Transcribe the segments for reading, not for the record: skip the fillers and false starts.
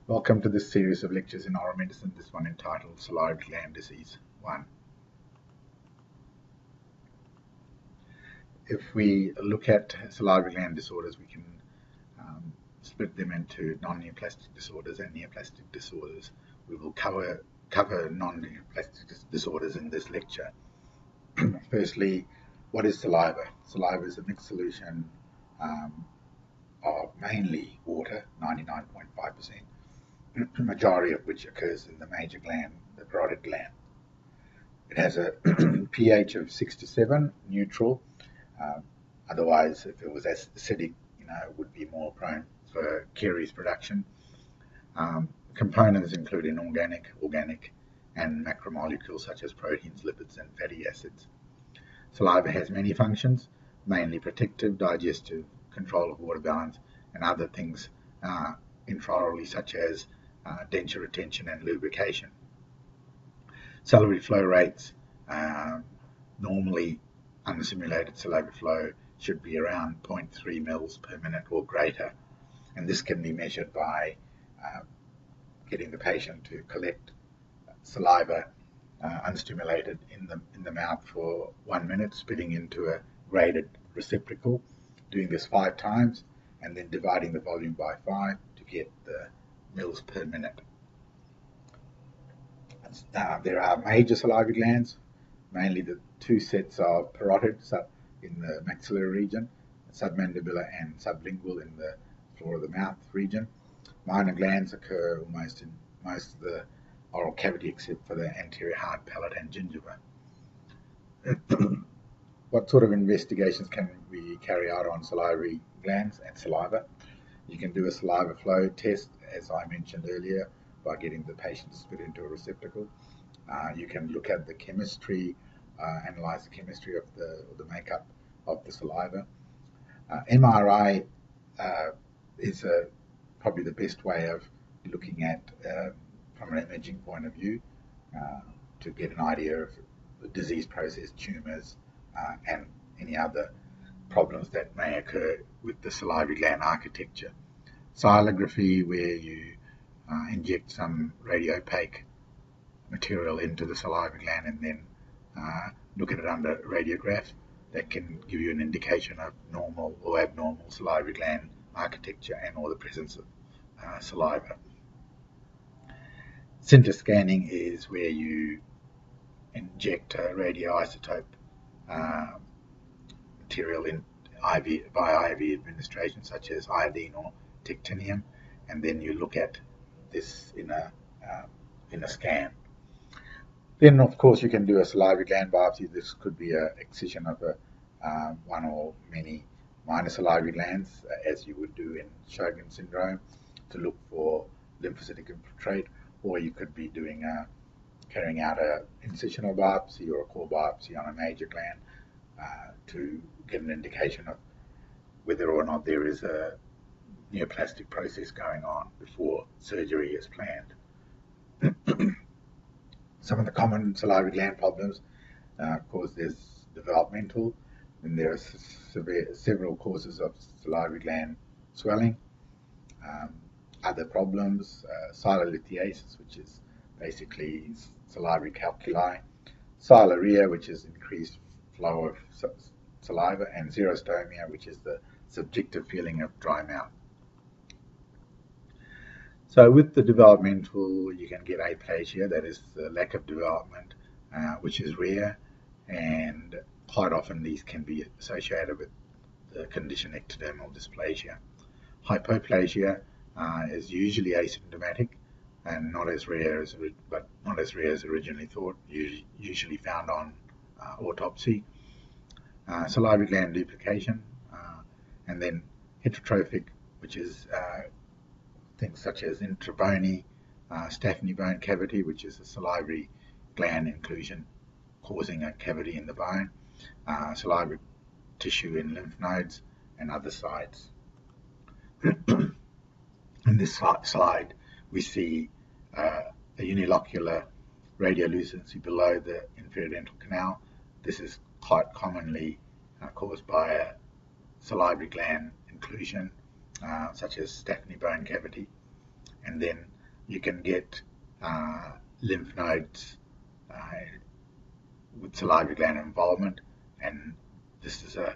Welcome to this series of lectures in oral medicine, this one entitled Salivary Gland Disease 1. If we look at salivary gland disorders, we can split them into non-neoplastic disorders and neoplastic disorders. We will cover non-neoplastic disorders in this lecture. Firstly, what is saliva? Saliva is a mixed solution of mainly water, 99.5%. Majority of which occurs in the major gland, the parotid gland. It has a pH of 6 to 7, neutral. Otherwise, if it was acidic, it would be more prone for caries production. Components include inorganic, organic, and macromolecules such as proteins, lipids, and fatty acids. Saliva has many functions, mainly protective, digestive, control of water balance, and other things intraorally, such as denture retention and lubrication. Salivary flow rates, normally unsimulated salivary flow should be around 0.3 mils per minute or greater, and this can be measured by getting the patient to collect saliva unstimulated in the mouth for 1 minute, spitting into a graded receptacle, doing this 5 times, and then dividing the volume by 5 to get the mils per minute. There are major salivary glands, mainly the two sets of parotid in the maxillary region, submandibular and sublingual in the floor of the mouth region. Minor glands occur almost in most of the oral cavity except for the anterior hard palate and gingiva. What sort of investigations can we carry out on salivary glands and saliva? You can do a saliva flow test, as I mentioned earlier, by getting the patient to spit into a receptacle. You can look at the chemistry, analyze the chemistry of the makeup of the saliva. MRI is probably the best way of looking at, from an imaging point of view, to get an idea of the disease process, tumours, and any other problems that may occur with the salivary gland architecture. Silography, where you inject some radiopaque material into the salivary gland and then look at it under radiograph, that can give you an indication of normal or abnormal salivary gland architecture and or the presence of saliva. Sinter scanning is where you inject a radioisotope material in by IV administration, such as iodine or tectinium, and then you look at this in a scan. Then, of course, you can do a salivary gland biopsy. This could be an excision of one or many minor salivary glands, as you would do in Sjogren's syndrome, to look for lymphocytic infiltrate, or you could be carrying out an incisional biopsy or a core biopsy on a major gland to get an indication of whether or not there is a neoplastic process going on before surgery is planned. Some of the common salivary gland problems, of course, there's developmental, and there are several causes of salivary gland swelling. Other problems, silolithiasis, which is basically salivary calculi, siluria, which is increased flow of saliva, and xerostomia, which is the subjective feeling of dry mouth. So with the developmental, you can get aplasia, that is the lack of development, which is rare, and quite often these can be associated with the condition ectodermal dysplasia. Hypoplasia is usually asymptomatic and not as rare as originally thought, usually found on autopsy. Salivary gland duplication, and then heterotrophic, which is things such as intrabony, Staphny bone cavity, which is a salivary gland inclusion causing a cavity in the bone, salivary tissue in lymph nodes and other sites. In this slide, we see a unilocular radiolucency below the inferior dental canal. This is quite commonly caused by a salivary gland inclusion, such as Staphny bone cavity. And then You can get lymph nodes with salivary gland involvement, and this is a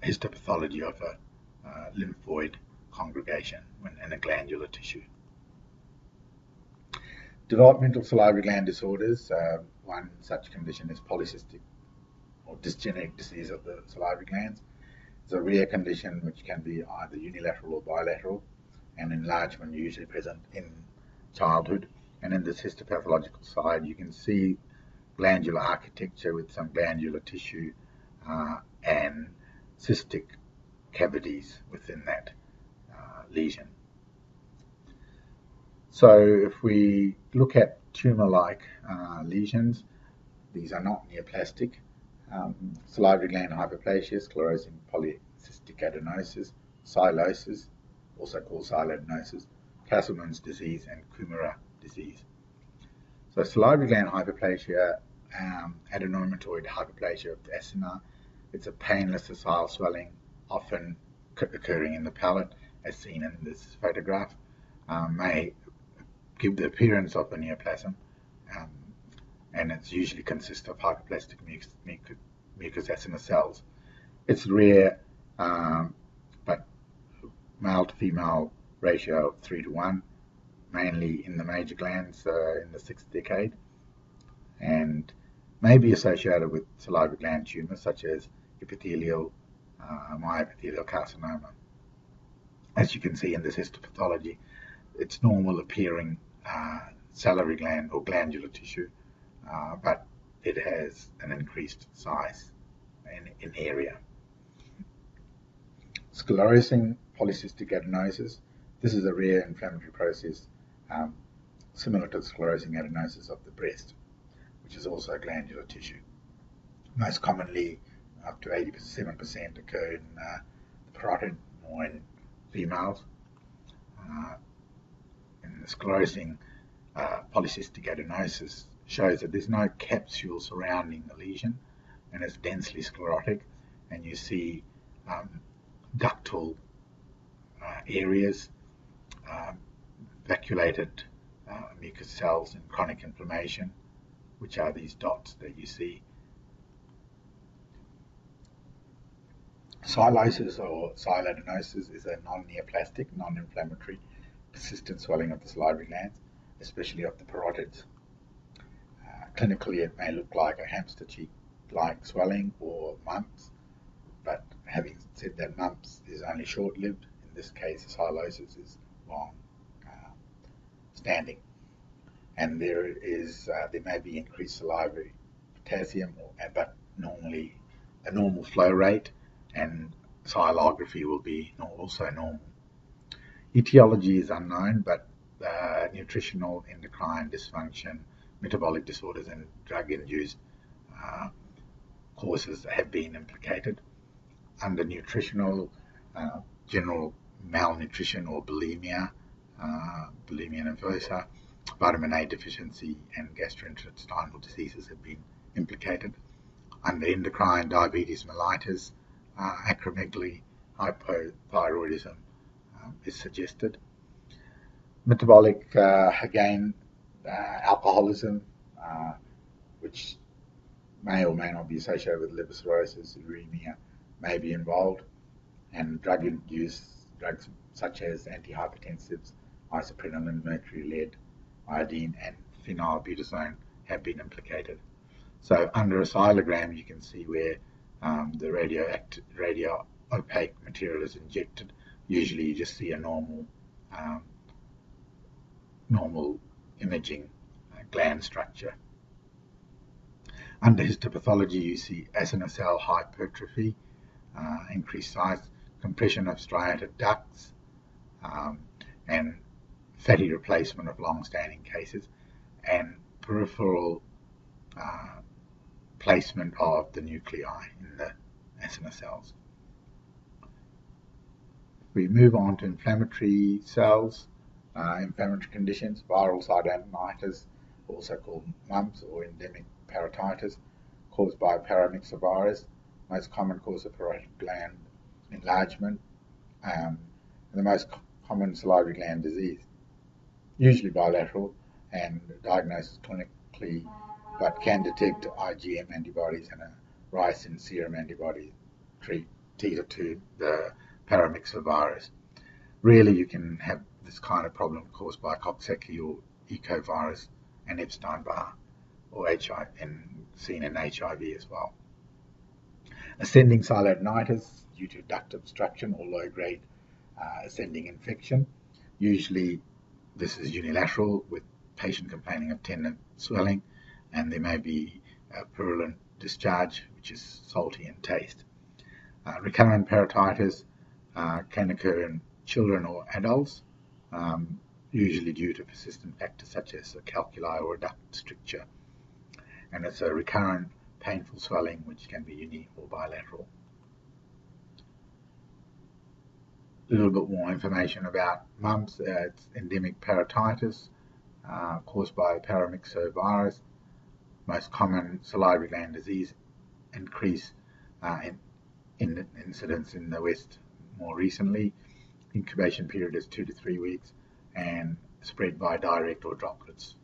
histopathology of a lymphoid congregation in a glandular tissue. Developmental salivary gland disorders, one such condition is polycystic or dysgenic disease of the salivary glands. It's a rare condition which can be either unilateral or bilateral, and enlargement usually present in childhood. And in this histopathological side, you can see glandular architecture with some glandular tissue and cystic cavities within that lesion. So if we look at tumor-like lesions, these are not neoplastic. Salivary gland hyperplasia, sclerosing polycystic adenosis, psilosis, also called siladenosis, Castleman's disease, and Kumara disease. So salivary gland hyperplasia, adenomatoid hyperplasia of the acini, it's a painless sessile swelling, often occurring in the palate, as seen in this photograph, may give the appearance of a neoplasm, and it usually consists of hyperplastic mucous acinar cells. It's rare, but male to female ratio of 3:1, mainly in the major glands in the 6th decade, and may be associated with salivary gland tumors such as epithelial, myoepithelial carcinoma. As you can see in this histopathology, it's normal appearing salivary gland or glandular tissue, but it has an increased size in area. Sclerosing polycystic adenosis. This is a rare inflammatory process similar to the sclerosing adenosis of the breast, which is also glandular tissue. Most commonly, up to 87% occur in the parotid or in females. And the sclerosing polycystic adenosis shows that there's no capsule surrounding the lesion, and it's densely sclerotic, and you see ductal areas, vacuolated mucous cells and chronic inflammation, which are these dots that you see. Psilosis or siladenosis is a non-neoplastic, non-inflammatory, persistent swelling of the salivary glands, especially of the parotids. Clinically, it may look like a hamster cheek-like swelling or mumps, but having said that, mumps is only short-lived. In this case, psilosis is long-standing, and there may be increased salivary potassium, but normally a normal flow rate, and psilography will be also normal. Etiology is unknown, but nutritional, endocrine dysfunction, metabolic disorders, and drug-induced causes have been implicated. Under nutritional, general malnutrition or bulimia, bulimia nervosa, vitamin A deficiency, and gastrointestinal diseases have been implicated. Under endocrine, diabetes mellitus, acromegaly, hypothyroidism is suggested. Metabolic, again, alcoholism, which may or may not be associated with liver cirrhosis, uremia, may be involved, and drug-induced drugs such as antihypertensives, isoprenolone, mercury, lead, iodine, and phenylbutazone have been implicated. So under a silogram, you can see where the radio opaque material is injected. Usually you just see a normal imaging gland structure. Under histopathology, you see acinar cell hypertrophy, increased size, compression of striated ducts, and fatty replacement of long-standing cases, and peripheral placement of the nuclei in the acinar cells. We move on to inflammatory cells, inflammatory conditions, viral cytomegalovirus, also called mumps or endemic parotitis, caused by paramyxovirus. Most common cause of parotid gland enlargement, and the most common salivary gland disease. usually bilateral, and diagnosed clinically, but can detect IgM antibodies and a rise in serum antibody titer to the paramyxovirus. Really, you can have this kind of problem caused by Coxsackie or ecovirus and Epstein-Barr, or HIV, and seen in HIV as well. Ascending silodenitis due to duct obstruction or low-grade ascending infection. Usually this is unilateral with patient complaining of tendon swelling, and there may be purulent discharge, which is salty in taste. Recurrent perititis can occur in children or adults, usually due to persistent factors such as a calculi or a duct stricture. And it's a recurrent painful swelling which can be uni or bilateral. A little bit more information about mumps. It's endemic perititis caused by paramyxovirus. Most common salivary gland disease, increase in incidence in the West more recently. Incubation period is 2 to 3 weeks, and spread by direct or droplets.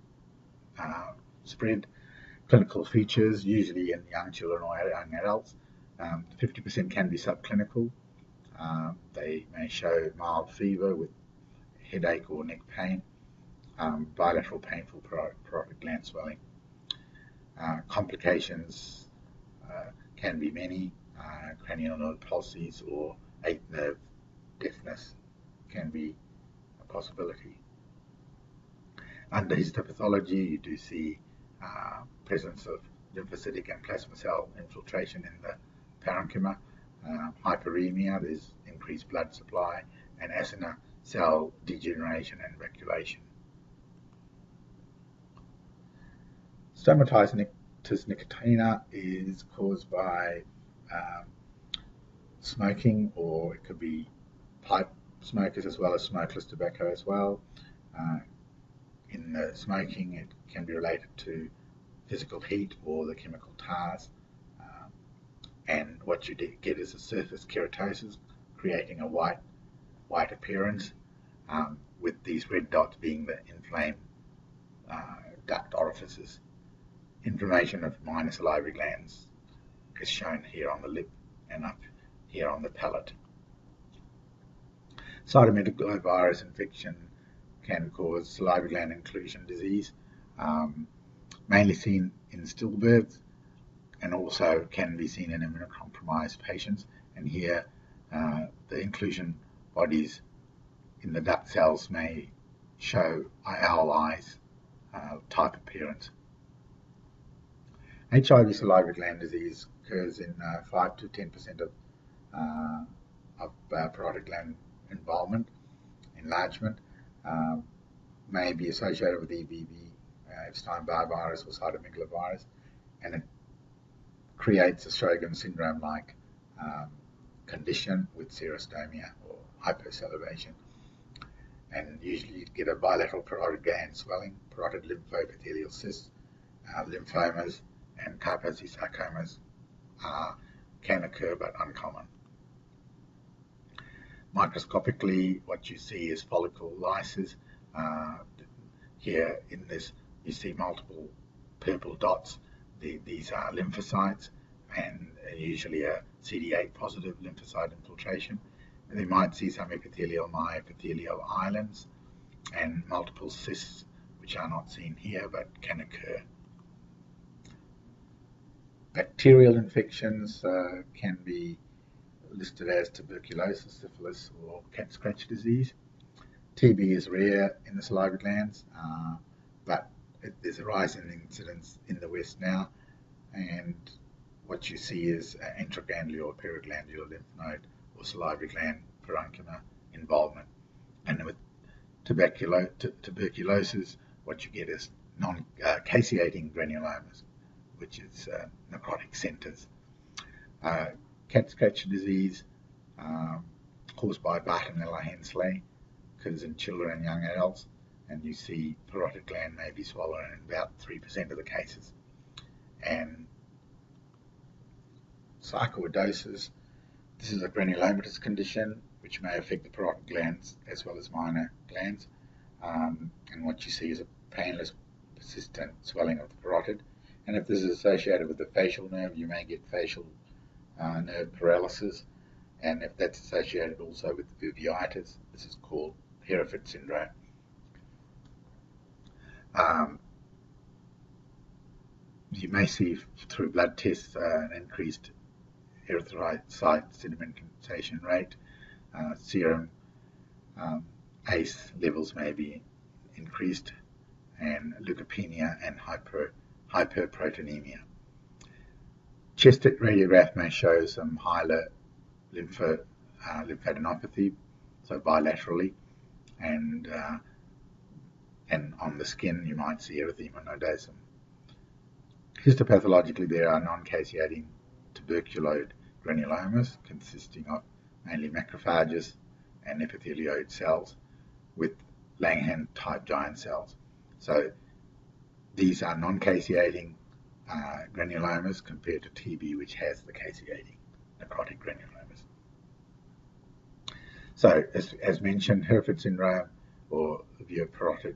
Spread. Clinical features, usually in young children or young adults. 50% can be subclinical. They may show mild fever with headache or neck pain, bilateral painful parotid gland swelling. Complications can be many. Cranial nerve palsies or eighth nerve deafness can be a possibility. Under histopathology, you do see presence of lymphocytic and plasma cell infiltration in the parenchyma, hyperemia, there's increased blood supply, and acinar cell degeneration and vacuolation. Stomatitis nicotina is caused by smoking, or it could be pipe smokers as well as smokeless tobacco as well. In the smoking, it can be related to physical heat or the chemical tars, and what you get is a surface keratosis, creating a white appearance, with these red dots being the inflamed duct orifices. Inflammation of minor salivary glands is shown here on the lip and up here on the palate. Cytomegalovirus infection can cause salivary gland inclusion disease, mainly seen in stillbirths, and also can be seen in immunocompromised patients. And here the inclusion bodies in the duct cells may show owl eyes type appearance. HIV salivary gland disease occurs in 5 to 10% of parotid gland involvement, enlargement, may be associated with EBV, Epstein-Barr virus or cytomegalovirus, and it creates a Sjogren syndrome-like condition with xerostomia or hyposalivation. And usually you get a bilateral parotid gland swelling, parotid lymphoepithelial cysts, lymphomas, and carpocysarcomas can occur but uncommon. Microscopically, what you see is follicle lysis. Here in this, you see multiple purple dots. These are lymphocytes, and usually a CD8 positive lymphocyte infiltration. And they might see some epithelial myoepithelial islands and multiple cysts, which are not seen here but can occur. Bacterial infections can be listed as tuberculosis, syphilis, or cat scratch disease. TB is rare in the salivary glands, but there's a rise in incidence in the West now, and what you see is intraganglial or periglandular lymph node or salivary gland parenchyma involvement. And with tuberculosis, what you get is non-caseating granulomas, which is necrotic centers. Cat scratch disease caused by Bartonella henselae occurs in children and young adults, and you see parotid gland may be swollen in about 3% of the cases. And sarcoidosis, this is a granulomatous condition which may affect the parotid glands as well as minor glands. and what you see is a painless, persistent swelling of the parotid. And if this is associated with the facial nerve, you may get facial nerve paralysis. And if that's associated also with uveitis, this is called Hereford syndrome. You may see through blood tests an increased erythrocyte sedimentation rate. Serum ACE levels may be increased, and leukopenia and hyperproteinemia. Chest radiograph may show some hilar lymphadenopathy, so bilaterally, and on the skin you might see erythema nodosum. Histopathologically, there are non-caseating tuberculoid granulomas consisting of mainly macrophages and epithelioid cells with Langerhans-type giant cells. So these are non-caseating granulomas compared to TB, which has the caseating necrotic granulomas. So, as mentioned, Hereford syndrome or parotid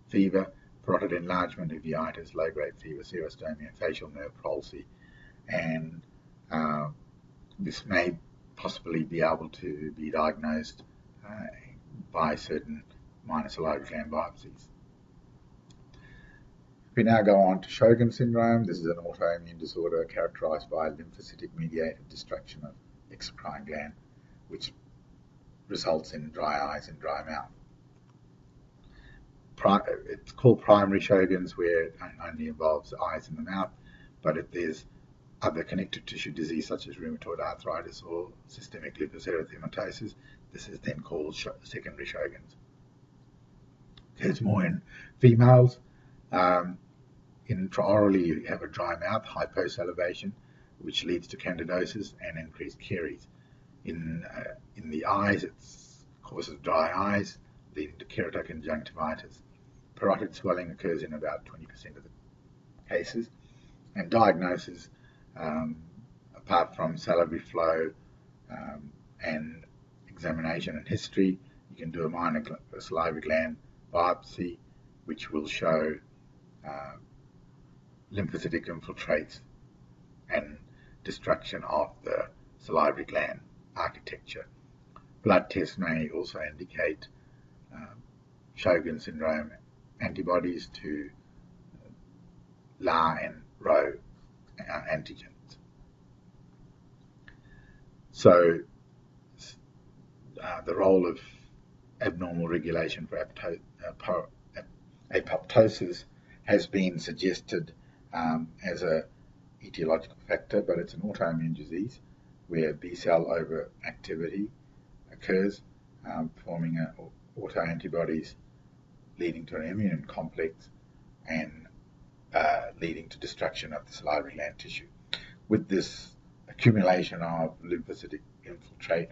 fever, parotid enlargement, uveitis, low-grade fever, xerostomia, facial nerve palsy, and this may possibly be able to be diagnosed by certain minor salivary gland biopsies. We now go on to Sjogren's syndrome. This is an autoimmune disorder characterized by lymphocytic-mediated destruction of exocrine gland, which results in dry eyes and dry mouth. It's called primary Sjogren's, where it only involves the eyes and the mouth, but if there's other connective tissue disease such as rheumatoid arthritis or systemic lupus erythematosus, this is then called secondary Sjogren's. There's more in females. Intraorally, you have a dry mouth, hyposalivation, which leads to candidosis and increased caries. In the eyes, it causes dry eyes, leading to keratoconjunctivitis. Parotid swelling occurs in about 20% of the cases, and diagnosis, apart from salivary flow and examination and history, you can do a minor salivary gland biopsy, which will show lymphocytic infiltrates and destruction of the salivary gland architecture. Blood tests may also indicate Sjogren's syndrome antibodies to LA and Rho antigens. So the role of abnormal regulation for apoptosis has been suggested as an etiological factor, but it's an autoimmune disease where B-cell overactivity occurs, forming autoantibodies leading to an immune complex and leading to destruction of the salivary gland tissue. With this accumulation of lymphocytic infiltrate,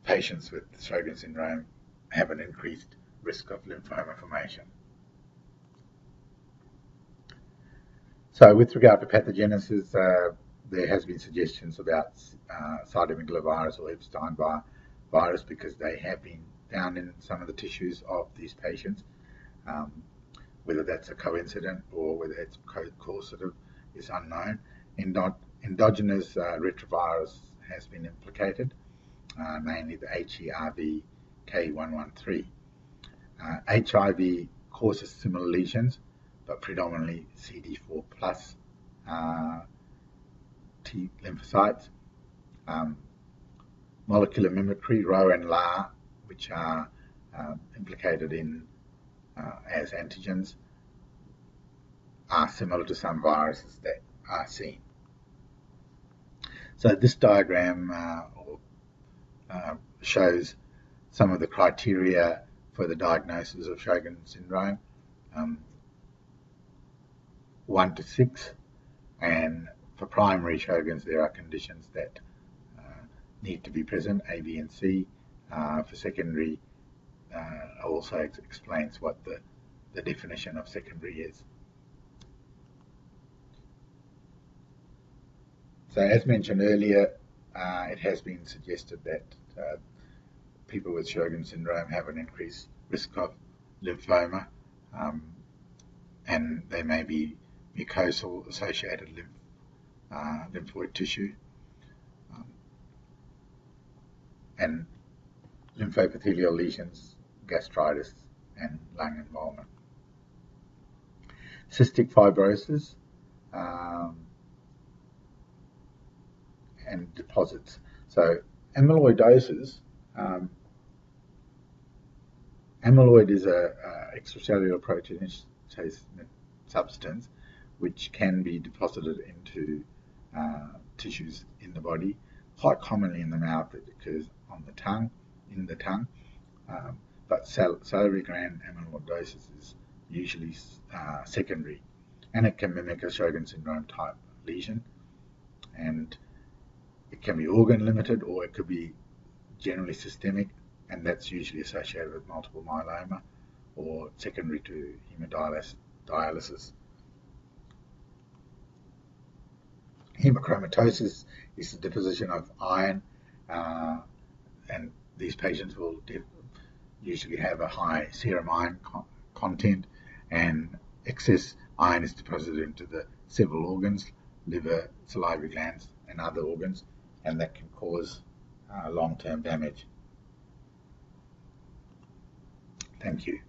patients with Sjogren's syndrome have an increased risk of lymphoma formation. So with regard to pathogenesis, there has been suggestions about cytomegalovirus or Epstein virus because they have been found in some of the tissues of these patients. Whether that's a coincident or whether it's causative is unknown. Endogenous retrovirus has been implicated, mainly the HERV K113. HIV causes similar lesions, but predominantly CD4 plus T lymphocytes. Molecular mimicry, Rho and La, which are implicated in as antigens, are similar to some viruses that are seen. So this diagram shows some of the criteria for the diagnosis of Sjogren's syndrome, 1 to 6, and for primary Sjogren's there are conditions that need to be present, A, B, and C. For secondary, also explains what the definition of secondary is. So as mentioned earlier, it has been suggested that people with Sjogren's syndrome have an increased risk of lymphoma, and they may be mucosal associated lymphoid tissue, and lymphoepithelial lesions, gastritis, and lung involvement. Cystic fibrosis and deposits. So amyloidosis, amyloid is a extracellular proteinase substance which can be deposited into tissues in the body. Quite commonly in the mouth, it occurs on the tongue, in the tongue, but salivary gland amyloidosis is usually secondary, and it can mimic a Sjogren syndrome type lesion, and it can be organ limited or it could be generally systemic, and that's usually associated with multiple myeloma or secondary to hemodialysis. Hemochromatosis is the deposition of iron, and these patients will usually have a high serum iron content, and excess iron is deposited into the several organs, liver, salivary glands, and other organs, and that can cause long-term damage. Thank you.